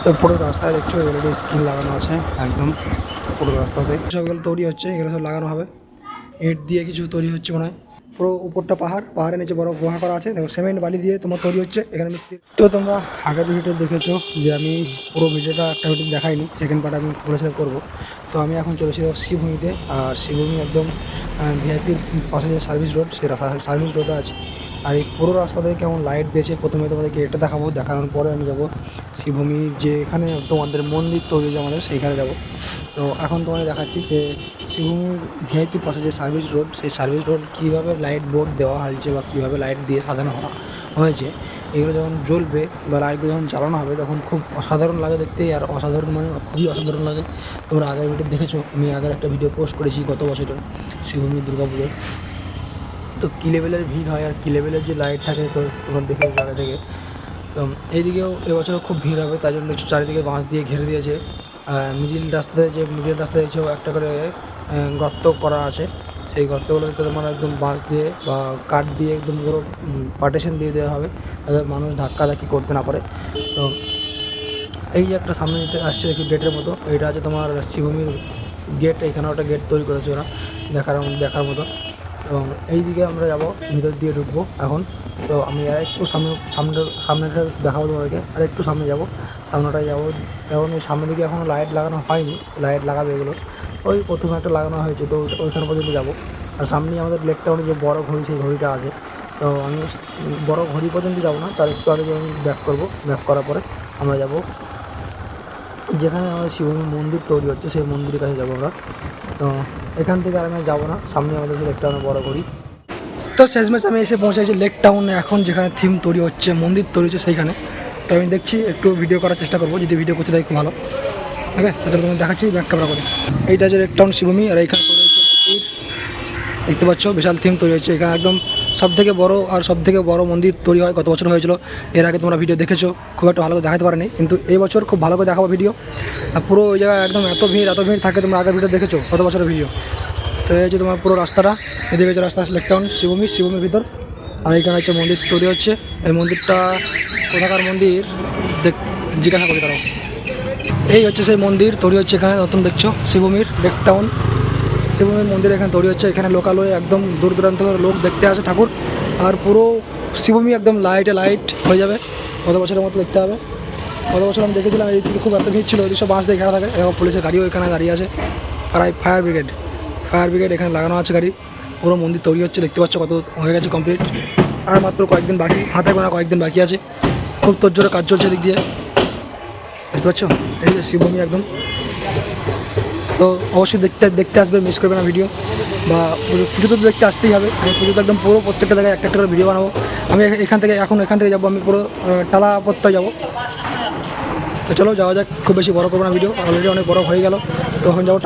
তো পুরো রাস্তায় দেখছো এলইডি স্ক্রিন লাগানো আছে একদম পুরো রাস্তাতে। সবগুলো তৈরি হচ্ছে, এগুলো সব লাগানো হবে। ইট দিয়ে কিছু তৈরি হচ্ছে মনে হয়। পুরো উপরটা পাহাড়ের নিচে বড় গুহা করা আছে, দেখো সিমেন্ট বালি দিয়ে তোমার তৈরি হচ্ছে এখানে মিস্ত্রি। তো তোমরা আগের ভিডিওটা দেখেছো যে আমি পুরো ভিডিওটা একটা ভিডিও দেখাইনি, সেকেন্ড পার্ট আমি বলেছিলাম করবো। তো আমি এখন চলেছি শ্রীভূমিতে, আর শ্রীভূমি একদম ভিআইপির পাশে যে সার্ভিস রোড, সেই সার্ভিস রোডে আছে। আর এই পুরো রাস্তাতে কেমন লাইট দিয়েছে, প্রথমে তোমাদেরকে এটা দেখাবো, দেখানোর পরে আমি যাবো শ্রীভূমির যে এখানে তোমাদের মন্দির তৈরি হয়েছে আমাদের, সেইখানে যাব। তো এখন তোমাদের দেখাচ্ছি যে শ্রীভূমির ভিআইপির পাশে যে সার্ভিস রোড, সেই সার্ভিস রোড কীভাবে লাইট বোর্ড দেওয়া হয়েছে বা কীভাবে লাইট দিয়ে সাজানো হয়েছে। এগুলো যখন জ্বলবে বা লাইটগুলো যখন জ্বালানো হবে তখন খুব অসাধারণ লাগে দেখতে, আর অসাধারণ মানে খুবই অসাধারণ লাগে। তোমরা আগের ভিডিও দেখেছো, আমি আগের একটা ভিডিও পোস্ট করেছি গত বছরের শ্রীভূমি দুর্গাপুজোর। তো কী লেভেলের ভিড় হয় আর কী লেভেলের যে লাইট থাকে, তো তোমরা দেখেছো আগে থেকে। তো এইদিকেও এবছরও খুব ভিড় হবে, তাই জন্য দেখছো চারিদিকে বাঁশ দিয়ে ঘিরে দিয়েছে। মিডিল রাস্তায় দেখছো একটা করে গর্ত করা আছে। সেই গর্তগুলোতে তোমার একদম বাঁশ দিয়ে বা কাঠ দিয়ে একদম পুরো পার্টিশন দিয়ে দেওয়া হবে, যাতে মানুষ ধাক্কাধাক্কি করতে না পারে। তো এই যে একটা সামনে যেতে আসছে একটু গেটের মতো, এইটা আছে তোমার শ্রীভূমির গেট। এখানে একটা গেট তৈরি করেছে ওরা দেখার মতো। এবং এই দিকে আমরা যাব, ভিতর দিয়ে ঢুকবো এখন। তো আমি আর একটু সামনেটা দেখাবো তোমাদেরকে, আর একটু সামনে যাব, সামনেটায় যাবো। এখন ওই সামনের দিকে এখনও লাইট লাগানো হয়নি, লাইট লাগাবে এগুলো। ওই প্রথমে একটা লাগানো হয়েছে, তো ওইখানে পর্যন্ত যাবো। আর সামনেই আমাদের লেক টাউনে যে বড় ঘড়ি, সেই ঘড়িটা আছে। তো আমি বড় ঘড়ি পর্যন্ত যাবো না, তার একটু আগে আমি ব্যাক করবো। ব্যাক করার পরে আমরা যাব যেখানে আমাদের শিবভূমির মন্দির তৈরি হচ্ছে, সেই মন্দিরের কাছে যাবো আমরা। তো এখান থেকে আর আমি যাবো না, সামনে আমাদের সেই লেক টাউনে বড় ঘড়ি। তো শেষমেশ আমি এসে পৌঁছাইছি লেক টাউনে, এখন যেখানে থিম তৈরি হচ্ছে, মন্দির তৈরি হচ্ছে সেইখানে। তো আমি দেখছি একটু ভিডিও করার চেষ্টা করবো, যদি ভিডিও করতে দেয় খুব ভালো। ওকে, তো তোমাকে দেখাচ্ছি ব্যাক ক্যামেরা করে। এইটা হচ্ছে লেক টাউন শিবভূমি, আর এইখানে তৈরি হচ্ছে মন্দির। দেখতে পাচ্ছ বিশাল থিম তৈরি হচ্ছে এখানে, একদম সবথেকে বড় মন্দির তৈরি হয়, গত বছর হয়েছিল। এর আগে তোমরা ভিডিও দেখেছো, খুব একটা ভালো করে দেখাতে পারেনি, কিন্তু এই বছর খুব ভালো করে দেখাবো ভিডিও। আর পুরো ওই জায়গায় একদম এত ভিড় থাকে, তোমরা আগের ভিডিও দেখেছো গত বছরের ভিডিও। তো এই হচ্ছে তোমার পুরো রাস্তাটা, এদিকে হচ্ছে রাস্তা লেক টাউন শিবভূমির ভিতর। আর এইখানে হচ্ছে মন্দির তৈরি হচ্ছে। এই মন্দিরটা কোথাকার মন্দির জিজ্ঞাসা করি তারা। এই হচ্ছে সেই মন্দির তৈরি হচ্ছে এখানে, নতুন দেখছো শিবভূমির লেক টাউন শিবভূমির মন্দির এখানে তৈরি হচ্ছে। এখানে লোকাল হয়ে একদম দূর দূরান্ত থেকে লোক দেখতে আসে ঠাকুর। আর পুরো শিবভূমি একদম লাইট হয়ে যাবে, গত বছরের মতো দেখতে হবে। গত বছর আমি দেখেছিলাম এইদিকে খুব এত ভিড় ছিল, ওইদিকে সব বাঁশ দিয়ে ঘেরা থাকে, এবং পুলিশের গাড়িও এখানে দাঁড়িয়ে আছে। আর ফায়ার ব্রিগেড এখানে লাগানো আছে গাড়ি। পুরো মন্দির তৈরি হচ্ছে, দেখতে পাচ্ছ কত হয়ে গেছে কমপ্লিট। আর মাত্র কয়েকদিন বাকি, হাতে গোনা কয়েকদিন বাকি আছে। খুব তোড়জোড়ে কাজ চলছে দিক দিয়ে, বুঝতে পারছো। এই যে শিবভূমি একদম। তো অবশ্যই দেখতে আসবে, মিস করবে না ভিডিও। বা পুজো তো দেখতে আসতেই হবে। আমি পুজোতে একদম পুরো প্রত্যেকটা জায়গায় একটা করে ভিডিও বানাবো। আমি এখান থেকে যাবো, আমি পুরো টালাপত্তায় যাবো। তো চলো যাওয়া যাক, খুব বেশি বড় করবো না ভিডিও, অলরেডি অনেক বড় হয়ে গেল। তো এখন যাবো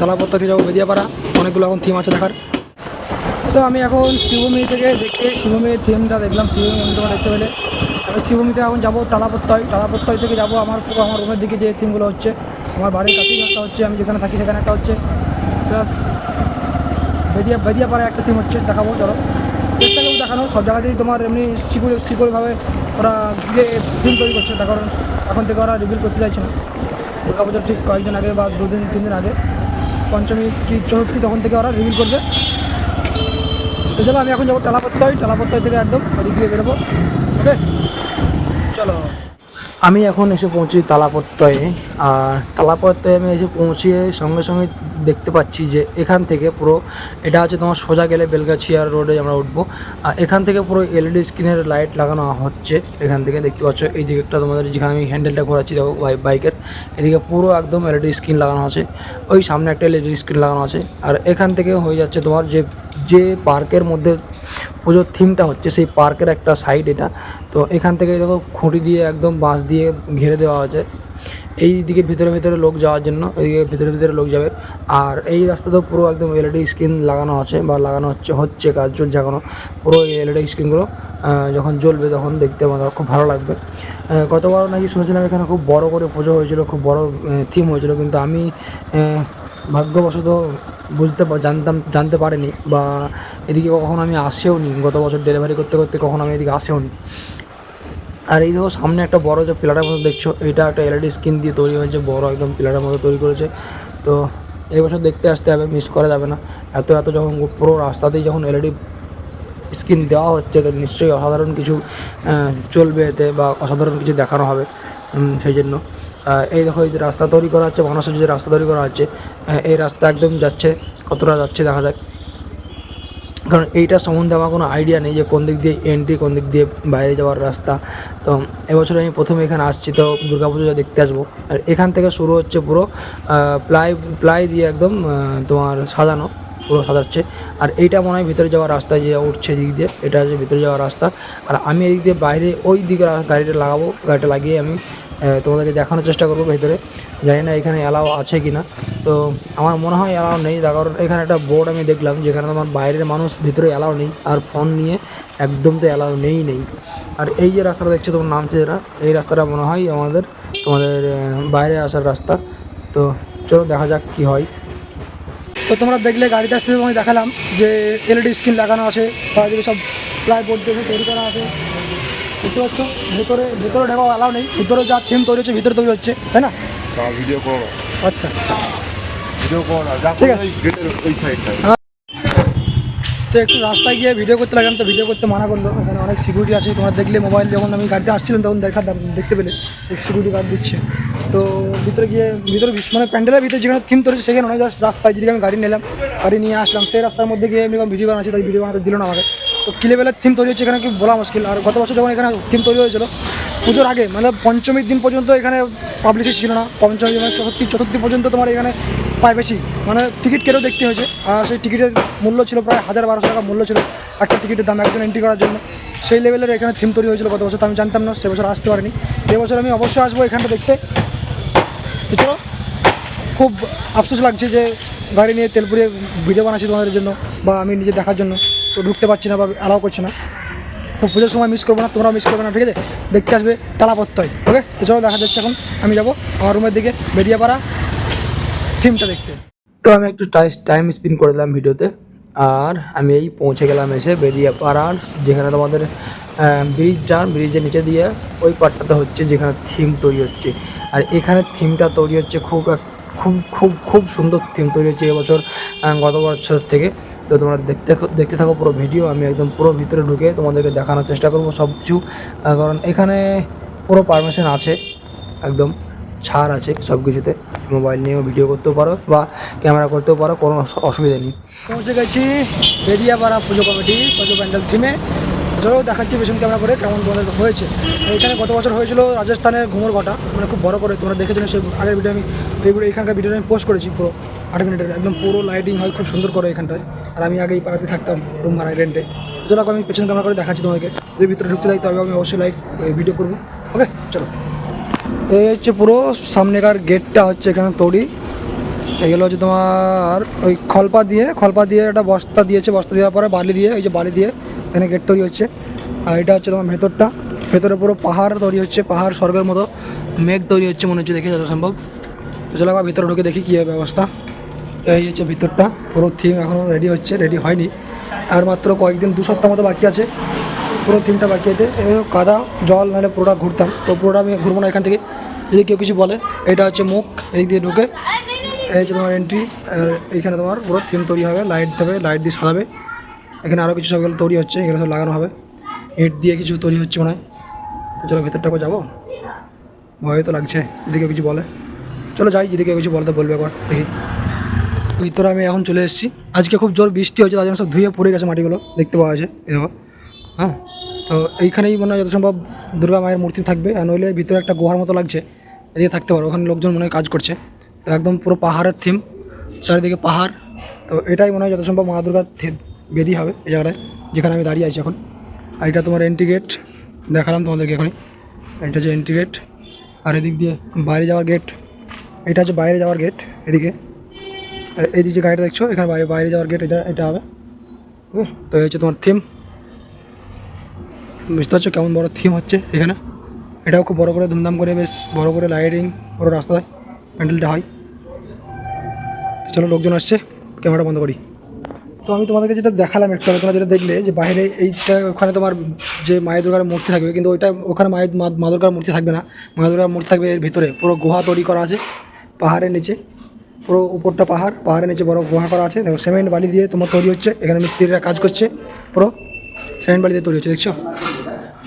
টালাপত্তা থেকে যাবো বেদিয়াপাড়া, অনেকগুলো এখন থিম আছে দেখার। তো আমি এখন শিবভূমি থেকে দেখে শিবভূমির থিমটা দেখলাম, শিবভূমি মন্দিরটা দেখতে পেলে। আমি শিবভূমিতে এখন যাবো টালাপত্তায় থেকে যাবো আমার রুমের দিকে, যে থিমগুলো হচ্ছে। আমার বাড়ির কাছেই একটা হচ্ছে, আমি যেখানে থাকি সেখানে একটা হচ্ছে, প্লাস বেদিয়াপাড়ায় একটা থিম হচ্ছে, দেখাবো চলো। চেষ্টা করবো দেখানো, সব জায়গাতেই তোমার এমনি শিকড়ভাবে ওরা যে থিম তৈরি করছে, তার কারণ এখন থেকে ওরা রিভিল করতে চাইছে না। দুর্গাপুজোর ঠিক কয়েকদিন আগে বা 2-3 দিন আগে, পঞ্চমী কি চতুর্থী, তখন থেকে ওরা রিভিল করবে। তো চলো আমি এখন যাবো টালাপত্তায় থেকে একদম ওদিক দিয়ে বেরোবো। ওকে চলো। আমি এখন এসে পৌঁছি তালাপত্তায়। আর তালাপত্তায় আমি এসে পৌঁছিয়ে সঙ্গে দেখতে পাচ্ছি যে এখান থেকে পুরো এটা হচ্ছে তোমার সোজা গেলে বেলগাছিয়া রোডে আমরা উঠবো। আর এখান থেকে পুরো এলইডি স্ক্রিনের লাইট লাগানো হচ্ছে। এখান থেকে দেখতে পাচ্ছ এই দিকটা তোমাদের, যেখানে আমি হ্যান্ডেলটা ঘোরাচ্ছি দেখো বাইকের, এদিকে পুরো একদম এলইডি স্ক্রিন লাগানো আছে। ওই সামনে একটা এলইডি স্ক্রিন লাগানো আছে। আর এখান থেকে হয়ে যাচ্ছে তোমার যে পার্কের মধ্যে পুজোর থিমটা হচ্ছে, সেই পার্কের একটা সাইড এটা। তো এখান থেকে দেখো খুঁটি দিয়ে একদম বাঁশ দিয়ে ঘিরে দেওয়া আছে এই দিকে ভিতরে লোক যাওয়ার জন্য, এইদিকে ভিতরে লোক যাবে। আর এই রাস্তাতেও পুরো একদম এলইডি স্ক্রিন লাগানো আছে বা লাগানো হচ্ছে কাজ চলছে এখনও। পুরো এই এলইডি স্ক্রিনগুলো যখন জ্বলবে তখন দেখতে আমার খুব ভালো লাগবে। গতবার নাকি শুনেছিলাম এখানে খুব বড় করে পুজো হয়েছিল, খুব বড় থিম হয়েছিল, কিন্তু আমি ভাগ্যবশত জানতে পারিনি, বা এদিকে কখনো আমি আসেও নি। গত বছর ডেলিভারি করতে কখনো আমি এদিকে আসেও নি। আর এই দেখো সামনে একটা বড় যে পিলারের মতো দেখছো, এটা একটা এলইডি স্ক্রিন দিয়ে তৈরি হয়েছে, বড় একদম পিলারের মতো তৈরি করেছে। তো এই বছর দেখতে আসতে হবে, মিস করা যাবে না। এত যখন পুরো রাস্তাতেই যখন এলইডি স্ক্রিন দেওয়া হচ্ছে, তো নিশ্চয়ই অসাধারণ কিছু চলবে এতে, বা অসাধারণ কিছু দেখানো হবে। সেই জন্য এই দেখো এই যে রাস্তা তৈরি করা হচ্ছে, মানুষের যে রাস্তা তৈরি করা হচ্ছে, এই রাস্তা একদম যাচ্ছে, কতটা যাচ্ছে দেখা যাক। কারণ এইটার সম্বন্ধে আমার কোনো আইডিয়া নেই যে কোন দিক দিয়ে এন্ট্রি, কোন দিক দিয়ে বাইরে যাওয়ার রাস্তা। তো এবছর আমি প্রথমে এখানে আসছি, তো দুর্গাপুজো দেখতে আসবো। আর এখান থেকে শুরু হচ্ছে পুরো প্লাই দিয়ে একদম তোমার সাজানো, পুরো সাজাচ্ছে। আর এইটা মনে হয় ভিতরে যাওয়ার রাস্তা, যে উঠছে দিক দিয়ে, এটা হচ্ছে ভিতরে যাওয়ার রাস্তা। আর আমি এই দিক দিয়ে বাইরে ওই দিকে গাড়িটা লাগাবো, গাড়িটা লাগিয়ে আমি তোমাদেরকে দেখানোর চেষ্টা করবো ভেতরে। জানি না এখানে অ্যালাও আছে কি না, তো আমার মনে হয় অ্যালাও নেই, তার কারণ এখানে একটা বোর্ড আমি দেখলাম যেখানে তোমার বাইরের মানুষ ভিতরে অ্যালাও নেই, আর ফোন নিয়ে একদম তো অ্যালাও নেই। আর এই যে রাস্তাটা দেখছো তোমার নামছে যেটা, এই রাস্তাটা মনে হয় তোমাদের বাইরে আসার রাস্তা। তো চলো দেখা যাক কি হয়। তো তোমরা দেখলে গাড়িতে আসতে আমি দেখালাম যে এলইডি স্ক্রিন লাগানো আছে, তার দিকে সব প্লাইবোর্ড দিয়ে তৈরি করা আছে, বুঝতে পারছো। ভেতরে ঢোকা অ্যালাও নেই, ভিতরে যা থিম তৈরি হচ্ছে ভিতরে তৈরি হচ্ছে, তাই না? ভিডিও করো, আচ্ছা ভিডিও করো, ঠিক আছে। তো একটু রাস্তায় গিয়ে ভিডিও করতে লাগলাম, তো ভিডিও করতে মানা করলো, এখানে অনেক সিকিউরিটি আছে। তোমার দেখলে মোবাইল যখন আমি গাড়িতে আসছিলাম তখন দেখতে পেলে সিকিউরিটি গার্ড দিচ্ছে। তো ভিতরে মানে প্যান্ডেলের ভিতরে যেখানে থিম তৈরি সেখানে অনেক জাস্ট রাস্তায় যেদিকে আমি গাড়ি নিলাম, গাড়ি নিয়ে আসলাম, সেই রাস্তার মধ্যে গিয়ে এমনি ভিডিও বানাচ্ছি, তাই ভিডিও বানাতে দিল না আমাকে। তো কী লেভেলের থিম তৈরি হচ্ছে এখানে কি বলা মুশকিল। আর গত বছর যখন এখানে থিম তৈরি হয়েছিল পুজোর আগে, মানে পঞ্চমীর দিন পর্যন্ত এখানে পাবলিসিটি ছিল না, পঞ্চমী মানে চতুর্থী পর্যন্ত তোমার এখানে পায় বেশি, মানে টিকিট কেটেও দেখতে হয়েছে। আর সেই টিকিটের মূল্য ছিল প্রায় 1000-1200 টাকা মূল্য ছিল একটা টিকিটের দাম, একজন এন্ট্রি করার জন্য। সেই লেভেলের এখানে থিম তৈরি হয়েছিল গত বছর, তো আমি জানতাম না, সে বছর আসতে পারিনি। এবছর আমি অবশ্যই আসবো এখানটা দেখতে। চলো, খুব আফসোস লাগছে যে গাড়ি নিয়ে তেলপুরিয়ে ভিডিও বানাচ্ছি তোমাদের জন্য, বা আমি নিজে দেখার জন্য, তো ঢুকতে পারছি না বা অ্যালাউ করছে না। তো পুজোর সময় মিস করবো না, তোমরাও মিস করবে না, ঠিক আছে? দেখতে আসবে টালা পত্তয়, ওকে? তো চলো দেখা যাচ্ছে, এখন আমি যাবো আমার রুমের দিকে, বেরিয়াপাড়া থিমটা দেখতে। তো আমি একটু টাইম স্পেন্ড করে দিলাম ভিডিওতে, আর আমি এই পৌঁছে গেলাম এসে বেরিয়াপাড়ার, যেখানে তোমাদের ব্রিজের নিচে দিয়ে ওই পার্টটাতে হচ্ছে যেখানে থিম তৈরি হচ্ছে। আর এখানে থিমটা তৈরি হচ্ছে খুব খুব সুন্দর থিম তৈরি হচ্ছে এবছর গত বছর থেকে। তো তোমরা দেখতে থাকো পুরো ভিডিও, আমি একদম পুরো ভিতরে ঢুকে তোমাদেরকে দেখানোর চেষ্টা করবো সব কিছু। কারণ এখানে পুরো পারমিশন আছে, একদম ছাড় আছে সব কিছুতে, মোবাইল নিয়েও ভিডিও করতেও পারো বা ক্যামেরা করতেও পারো, কোনো অসুবিধা নেই। পৌঁছে গেছি বেরিয়াপাড়া পুজো কমিটি পুজো প্যান্ডেল থিমে। চলো দেখাচ্ছি পেছন ক্যামেরা করে কেমন তোমাদের হয়েছে। এখানে গত বছর হয়েছিল রাজস্থানের ঘুমোর ঘটা, মানে খুব বড় করে, তোমরা দেখেছো সেই আগের ভিডিও, আমি এখানকার ভিডিওটা আমি পোস্ট করেছি পুরো 8 মিনিটের, একদম পুরো লাইটিং হয় খুব সুন্দর করে এখানটায়। আর আমি আগেই পাড়াতে থাকতাম রুম ভাড়ায় রেন্টে। চলো আমি পেছন ক্যামেরা করে দেখাচ্ছি তোমাকে, যদি ভিতরে ঢুকতে দেয় তবে আমি অবশ্যই ভিডিও করবো, ওকে? চলো, এই হচ্ছে পুরো সামনেকার গেটটা হচ্ছে এখানে তৈরি। এগুলো হচ্ছে তোমার ওই খলপা দিয়ে একটা বস্তা দিয়েছে, বস্তা দেওয়ার পরে বালি দিয়ে, এই যে বালি দিয়ে এখানে গেট তৈরি হচ্ছে। আর এটা হচ্ছে তোমার ভেতরে পুরো পাহাড় তৈরি হচ্ছে, পাহাড় স্বর্গের মতো মেঘ তৈরি হচ্ছে মনে হচ্ছে দেখে যত সম্ভব। তো চলো আবার ভিতরে ঢুকে দেখি কী হবে ব্যবস্থা। এই হচ্ছে ভিতরটা, পুরো থিম এখনও রেডি হয়নি, আর মাত্র কয়েকদিন 2 সপ্তাহ মতো বাকি আছে পুরো থিমটা বাকি আছে। কাদা জল নাহলে পুরোটা ঘুরতাম, তো পুরোটা আমি ঘুরবো না এখান থেকে, যদি কেউ কিছু বলে। এটা হচ্ছে মুখ, এই দিয়ে ঢুকে এই হচ্ছে তোমার এন্ট্রি। এইখানে তোমার পুরো থিম তৈরি হবে, লাইট দেবে, লাইট দিয়ে সাজাবে। এখানে আরও কিছু সবগুলো তৈরি হচ্ছে, এগুলো সব লাগানো হবে, ইট দিয়ে কিছু তৈরি হচ্ছে মনে হয়। চলো ভেতরটাকে যাবো, ভয় তো লাগছে যদি কেউ কিছু বলে। চলো যাই, যদি কেউ কিছু বলতে বলবে একবার দেখি। ভিতরে আমি এখন চলে এসেছি, আজকে খুব জোর বৃষ্টি হচ্ছে, তার জন্য সব ধুয়ে পড়ে গেছে মাটিগুলো, দেখতে পাওয়া যাচ্ছে এরকম। হ্যাঁ, তো এইখানেই মনে হয় যত সম্ভব দুর্গা মায়ের মূর্তি থাকবে, আর নইলে ভিতরে একটা গুহার মতো লাগছে, এদিকে থাকতে পারো, ওখানে লোকজন মনে হয় কাজ করছে। তো একদম পুরো পাহাড়ের থিম, চারিদিকে পাহাড়। তো এটাই মনে হয় যত সম্ভব মা দুর্গার বেদি হবে এই জায়গাটায়, যেখানে আমি দাঁড়িয়ে আছি এখন। আর এটা তোমার এন্ট্রি গেট, দেখালাম তোমাদেরকে এখনই, এটা হচ্ছে এন্ট্রি গেট। আর এদিক দিয়ে বাইরে যাওয়ার গেট, এটা হচ্ছে বাইরে যাওয়ার গেট। এদিকে এইদিকে যে গাড়িটা দেখছো, এখানে বাইরে যাওয়ার গেট এটা হবে। তো এই হচ্ছে তোমার থিম, বুঝতে পারছো কেমন বড় থিম হচ্ছে এখানে। এটাও খুব বড় করে ধুমধাম করে, বেশ বড় করে লাইটিং পুরো রাস্তায় প্যান্ডেলটা হয়। চলো লোকজন আসছে, ক্যামেরাটা বন্ধ করি। তো আমি তোমাদেরকে যেটা দেখালাম একটু আগে, তোমরা যেটা দেখলে যে বাইরে এইটা ওখানে তোমার যে মায়ের দুর্গার মূর্তি থাকবে, কিন্তু ওইটা ওখানে মা দুর্গার মূর্তি থাকবে না। মা দুর্গার মূর্তি থাকবে এর ভিতরে। পুরো গুহা তৈরি করা আছে পাহাড়ের নিচে, পুরো উপরটা পাহাড়ের নিচে বড় গুহা করা আছে। দেখো সিমেন্ট বালি দিয়ে তোমার তৈরি হচ্ছে, এখানে মিস্ত্রিরা কাজ করছে, পুরো সিমেন্ট বালি দিয়ে তৈরি হচ্ছে। দেখছো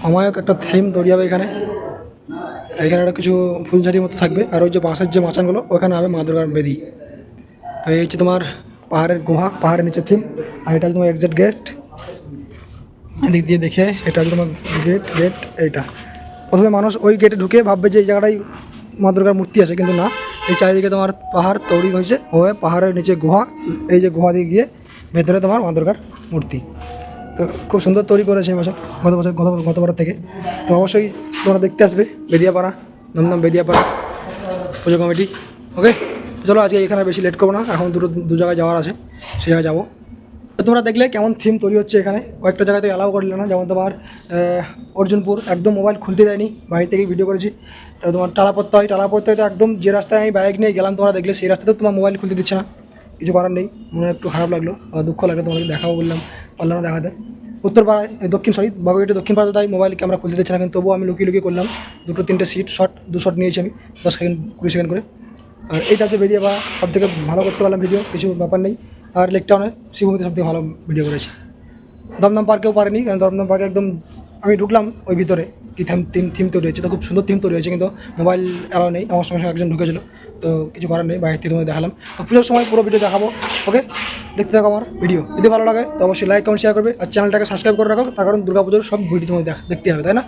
অমায়ক একটা থিম তৈরি হবে এখানে। এখানে একটা কিছু ফুলঝাড়ির মতো থাকবে, আর ওই যে বাঁশের যে মাচানগুলো ওখানে হবে মা দুর্গার বেদি। তো এই হচ্ছে তোমার পাহাড়ের গুহা, পাহাড়ের নিচে থিম। আর এটা হচ্ছে তোমার এক্সাক্ট গেট, এদিক দিয়ে দেখে এটা হচ্ছে তোমার গেট এইটা। প্রথমে মানুষ ওই গেটে ঢুকে ভাববে যে এই জায়গাটাই মা দুর্গার মূর্তি আছে, কিন্তু না, এই চারিদিকে তোমার পাহাড় তৈরি হয়েছে, হয়ে পাহাড়ের নিচে গুহা, এই যে গুহা দিয়ে গিয়ে ভেতরে তোমার মা দুর্গার মূর্তি। তো খুব সুন্দর তৈরি করেছে এবছর, গতবার থেকে। তো অবশ্যই তোমরা দেখতে আসবে বেদিয়াপাড়া, দমদম বেদিয়াপাড়া পুজো কমিটি। ওকে, চলো আজকে এখানে বেশি লেট করবো না, এখন দু জায়গায় যাওয়ার আছে, সেই জায়গায় যাবো। তো তোমরা দেখলে কেমন থিম তৈরি হচ্ছে এখানে। কয়েকটা জায়গাতে অ্যালাউ করলে না, যেমন তোমার অর্জুনপুর একদম মোবাইল খুলতে দেয়নি, বাড়ি থেকেই ভিডিও করেছি। তো তোমার টালাপড়তে তো একদম যে রাস্তায় আমি বাইক নিয়ে গেলাম তোমরা দেখলে, সেই রাস্তাতেও তোমার মোবাইল খুলতে দিচ্ছে না। কিছু করার নেই, মনে একটু খারাপ লাগলো, দুঃখ লাগলো, তোমাদের দেখাবো বললাম, পারলাম না দেখাতে। উত্তরপাড়ায় বাগুইটে দক্ষিণ পাড়াতে তাই মোবাইল ক্যামেরা খুলতে দিচ্ছে না, কিন্তু তবুও আমি লুকিয়ে করলাম। 2-3টে দু শট নিয়েছি আমি, 10 সেকেন্ড 20 সেকেন্ড করে। আর এইটা হচ্ছে বেরিয়ে সব থেকে ভালো করতে পারলাম ভিডিও, কিছু ব্যাপার নেই। আর লেকটাউনে শিবভূমিতে সব থেকে ভালো ভিডিও করেছি। দমদম পার্কেও পারিনি, কারণ দমদম পার্কে একদম আমি ঢুকলাম ওই ভিতরে, কি থিম তৈরি হয়েছে, তো খুব সুন্দর থিম তৈরি হয়েছে, কিন্তু মোবাইল অ্যালাউ নেই। আমার সঙ্গে একজন ঢুকেছিল, তো কিছু করার নেই, বাইরে থেকে তোমাদের দেখালাম। তো পুজোর সময় পুরো ভিডিও দেখাবো। ওকে, দেখতে থাকো আমার ভিডিও। যদি ভালো লাগে তো অবশ্যই লাইক কমেন্ট শেয়ার করবে, আর চ্যানেলটাকে সাবস্ক্রাইব করে রাখো, তার কারণ দুর্গাপুজোর সব ভিডিও তোমাদের দেখতে হবে, তাই না?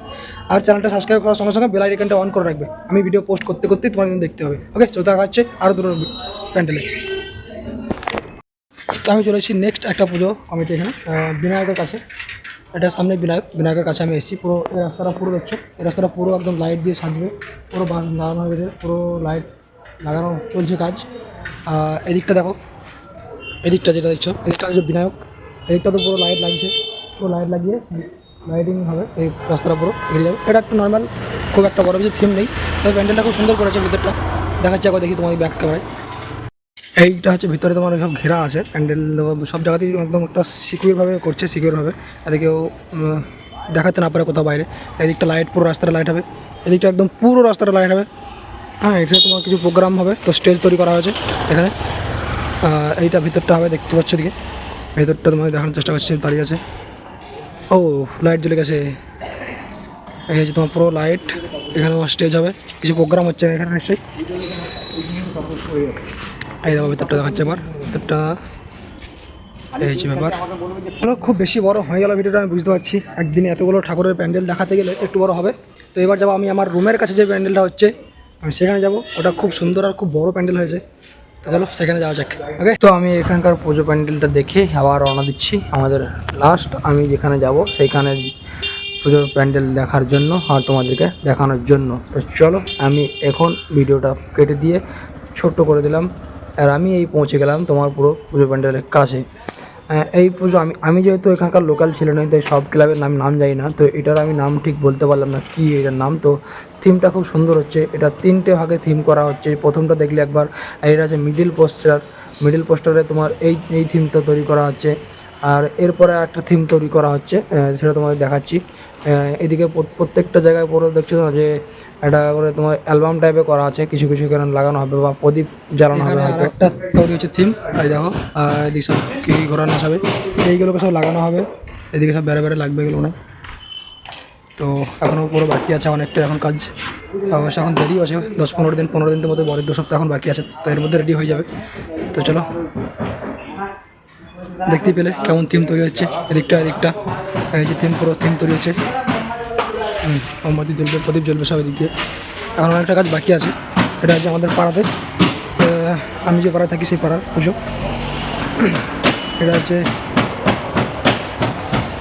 আর চ্যানেলটা সাবস্ক্রাইব করার সঙ্গে সঙ্গে বেল আইকনটা অন করে রাখবে, আমি ভিডিও পোস্ট করতে তোমার কিন্তু দেখতে হবে। ওকে, চলতে দেখা হচ্ছে আরও দুটো প্যান্ডেলে। তো আমি চলে এসেছি নেক্সট একটা পুজো কমিটি এখানে, বিনায়কের কাছে। এটা সামনে বিনায়কের কাছে আমি এসেছি। পুরো এই রাস্তাটা পুরো দেখছো, এই রাস্তাটা পুরো একদম লাইট দিয়ে সাজবে, পুরো লাগানো হয়ে গেছে, পুরো লাইট লাগানো চলছে কাজ। এদিকটা দেখো, এদিকটা যেটা দেখছো, এদিকটা হচ্ছে বিনায়ক, এদিকটা তো পুরো লাইট লাগছে, পুরো লাইট লাগিয়ে লাইটিং হবে, এই রাস্তাটা পুরো এগিয়ে যাবে। এটা একটু নর্মাল, খুব একটা বড় কিছু থিম নেই, তবে প্যান্ডেলটা খুব সুন্দর করেছে। ভিতরটা দেখাচ্ছি, একবার দেখি তোমার ব্যাক ক্যামেরায়। এইটা হচ্ছে ভিতরে তোমার সব ঘেরা আছে প্যান্ডেল, সব জায়গাতেই একদম একটা সিকিউরভাবে করছে, সিকিউরভাবে, যাতে কেউ দেখাতে না পারে কোথাও বাইরে। এদিকটা লাইট, পুরো রাস্তাটা লাইট হবে, এদিকটা একদম পুরো রাস্তাটা লাইট হবে। হ্যাঁ, এখানে তোমার কিছু প্রোগ্রাম হবে, তো স্টেজ তৈরি করা হয়েছে এখানে। এইটা ভিতরটা হবে, দেখতে পাচ্ছ দিকে ভেতরটা তোমাকে দেখানোর চেষ্টা করছি, দাঁড়িয়ে আছে। ও, লাইট জ্বলে গেছে, এই হচ্ছে তোমার পুরো লাইট। এখানে তোমার স্টেজ হবে, কিছু প্রোগ্রাম হচ্ছে এখানে নিশ্চয়ই। এই দেখো ভিতরটা দেখাচ্ছে, এবার ভিতরটা এই হচ্ছে ব্যাপার। খুব বেশি বড় হয়ে গেল ভিডিওটা, আমি বুঝতে পারছি। একদিনে এতগুলো ঠাকুরের প্যান্ডেল দেখাতে গেলে একটু বড় হবে। তো এবার যাবো আমি আমার রুমের কাছে যে প্যান্ডেলটা হচ্ছে, আমি সেখানে যাব। ওটা খুব সুন্দর আর খুব বড় প্যান্ডেল হয়েছে, তো চলো সেখানে যাওয়া যাক। ওকে, তো আমি এখানকার পুজো প্যান্ডেলটা দেখে আবার রওনা দিচ্ছি আমাদের লাস্ট আমি যেখানে যাব সেইখানে পুজোর প্যান্ডেল দেখার জন্য আর তোমাদেরকে দেখানোর জন্য। তো চলো, আমি এখন ভিডিওটা কেটে দিয়ে ছোট্ট করে দিলাম, আর আমি এই পৌঁছে গেলাম তোমার পুরো পুজো প্যান্ডেলের কাছে। এই পুজো আমি যেহেতু এখানকার লোকাল ছিল না, তাই সব ক্লাবের নাম জানি না, তো এটার আমি নাম ঠিক বলতে পারলাম না কি এটার নাম। তো থিমটা খুব সুন্দর হচ্ছে, এটা 3টে ভাগে থিম করা হচ্ছে। প্রথমটা দেখলে একবার, এটা আছে মিডিল পোস্টারে তোমার এই থিমটা তৈরি করা হচ্ছে। আর এরপরে একটা থিম তৈরি করা হচ্ছে, সেটা তোমাদের দেখাচ্ছি। এদিকে প্রত্যেকটা জায়গায় পুরো দেখছো না যে একটা করে তোমার অ্যালবাম টাইপে করা আছে, কিছু কিছু এখানে লাগানো হবে বা প্রদীপ জ্বালানো হবে হয়তো। একটা তৈরি হচ্ছে থিম, এই দেখো, এদিকে সব কি ঘোরানো হবে, এইগুলোকে সব লাগানো হবে, এদিকে সব বেড়ে লাগবে এগুলো না। তো এখনও পুরো বাকি আছে অনেকটা এখন কাজ, অবশ্য এখন দেরি আছে, 10-15 দিনের মতো, বড় 2 সপ্তাহ এখন বাকি আছে, তো এর মধ্যে রেডি হয়ে যাবে। তো চলো, দেখতেই পেলে কেমন থিম তৈরি হচ্ছে। এদিকটা এই যে পুরো থিম তৈরি হচ্ছে, মোমবাতি জ্বলবে, প্রদীপ জ্বলবে সব এদিক দিয়ে। এখন অনেকটা কাজ বাকি আছে। এটা হচ্ছে আমাদের পাড়াতে, আমি যে পাড়ায় থাকি সেই পাড়ার পুজো। এটা হচ্ছে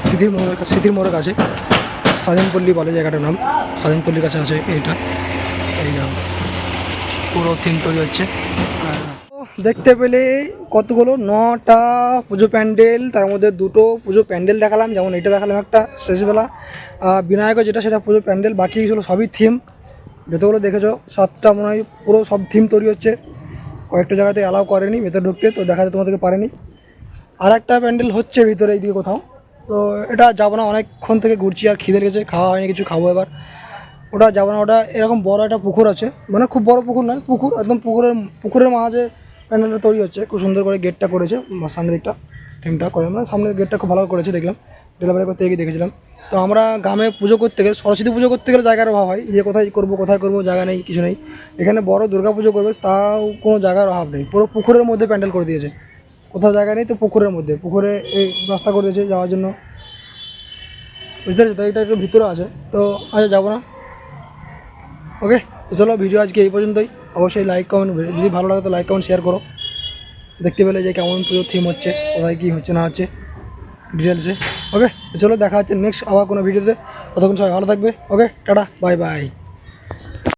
স্মৃতির মোড়ের কাছে, স্বাধীনপল্লী বলে জায়গাটার নাম, স্বাধীনপল্লীর কাছে আছে এইটা। এই পুরো থিম তৈরি হচ্ছে। দেখতে পেলে কতগুলো 9টা পুজো প্যান্ডেল, তার মধ্যে 2টো পুজো প্যান্ডেল দেখালাম, যেমন এটা দেখালাম একটা শেষবেলা। বিনায়কের যেটা সেটা পুজো প্যান্ডেল, বাকিগুলো সবই থিম। যতগুলো দেখেছো 7টা মনে হয় পুরো সব থিম তৈরি হচ্ছে। কয়েকটা জায়গাতে অ্যালাউ করেনি ভেতরে ঢুকতে, তো দেখাতে তোমাদেরকে পারেনি। আর একটা প্যান্ডেল হচ্ছে ভিতরে এইদিকে কোথাও, তো এটা যাবো না, অনেকক্ষণ থেকে ঘুরছি আর খিদে লেগেছে, খাওয়া হয়নি কিছু, খাবো এবার। ওটা যাবো না, ওটা এরকম বড় একটা পুকুর আছে, মানে খুব বড় পুকুর নয়, পুকুর একদম পুকুরের মাঝে প্যান্ডেলটা তৈরি হচ্ছে, খুব সুন্দর করে গেটটা করেছে, সামনের দিকটা থিমটা করে, মানে সামনের গেটটা খুব ভালো করেছে, দেখলাম ডেলিভারি করতে গিয়ে দেখেছিলাম। তো আমরা গ্রামে পুজো করতে গেলে, সরস্বতী পুজো করতে গেলে জায়গার অভাব হয়, যে কোথায় করবো জায়গা নেই, কিছু নেই। এখানে বড় দুর্গা পুজো করবে, তাও কোনো জায়গার অভাব নেই, পুরো পুকুরের মধ্যে প্যান্ডেল করে দিয়েছে, কোথাও জায়গা নেই, তো পুকুরের মধ্যে, পুকুরে এই রাস্তা করে দিয়েছে যাওয়ার জন্য, বুঝতে পেরেছি। তো এইটা একটু ভিতরে আছে, তো আচ্ছা যাবো না। ওকে, তো চলো ভিডিও আজকে এই পর্যন্তই। অবশ্যই লাইক কমেন্ট, যদি ভালো লাগে তো লাইক কমেন্ট শেয়ার করো, দেখতে পেলে যে কেমন পুজোর থিম হচ্ছে, কোথায় কী হচ্ছে না হচ্ছে ডিটেলসে। ওকে, তো চলো দেখা হচ্ছে নেক্সট আবার কোনো ভিডিওতে, ততক্ষণ সবাই ভালো থাকবে। ওকে, টাটা, বাই বাই।